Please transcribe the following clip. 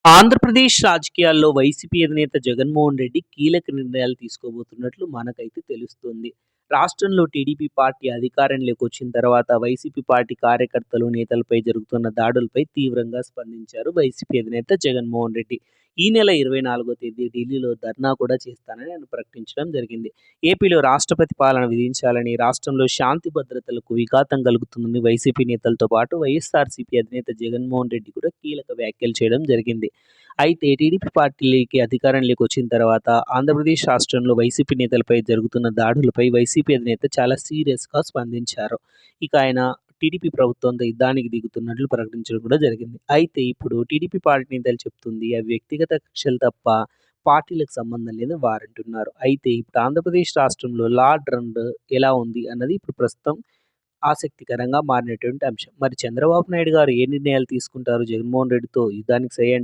ఆంధ్రప్రదేశ్ రాజకీయాల్లో వైసీపీ అధినేత జగన్మోహన్ రెడ్డి కీలక నిర్ణయాలు తీసుకోబోతున్నట్లు మనకైతే తెలుస్తుంది. రాష్ట్రంలో టీడీపీ పార్టీ అధికారంలోకి వచ్చిన తర్వాత వైసీపీ పార్టీ కార్యకర్తలు, నేతలపై జరుగుతున్న దాడులపై తీవ్రంగా స్పందించారు వైసీపీ అధినేత జగన్మోహన్ రెడ్డి. ఈ నెల 24వ తేదీ ఢిల్లీలో ధర్నా కూడా చేస్తానని ఆయన ప్రకటించడం జరిగింది. ఏపీలో రాష్ట్రపతి పాలన విధించాలని, రాష్ట్రంలో శాంతి భద్రతలకు విఘాతం కలుగుతుందని వైసీపీ నేతలతో పాటు వైఎస్ఆర్సీపీ అధినేత జగన్మోహన్ రెడ్డి కూడా కీలక వ్యాఖ్యలు చేయడం జరిగింది. అయితే టీడీపీ పార్టీలోకి అధికారంలోకి వచ్చిన తర్వాత ఆంధ్రప్రదేశ్ రాష్ట్రంలో వైసీపీ నేతలపై జరుగుతున్న దాడులపై వైసీపీ అధినేత చాలా సీరియస్‌గా స్పందించారు. ఇక ఆయన టీడీపీ ప్రభుత్వంతో యుద్ధానికి దిగుతున్నట్లు ప్రకటించడం కూడా జరిగింది. అయితే ఇప్పుడు టీడీపీ పార్టీ నేతలు చెప్తుంది అవి వ్యక్తిగత కక్షలు తప్ప పార్టీలకు సంబంధం లేదని వారంటున్నారు. అయితే ఇప్పుడు ఆంధ్రప్రదేశ్ రాష్ట్రంలో లా అండ్ ఆర్డర్ ఎలా ఉంది అన్నది ఇప్పుడు ప్రస్తుతం ఆసక్తికరంగా మారినటువంటి అంశం. మరి చంద్రబాబు నాయుడు గారు ఏ నిర్ణయాలు తీసుకుంటారు? జగన్మోహన్ రెడ్డితో యుద్ధానికి సై అంటారా?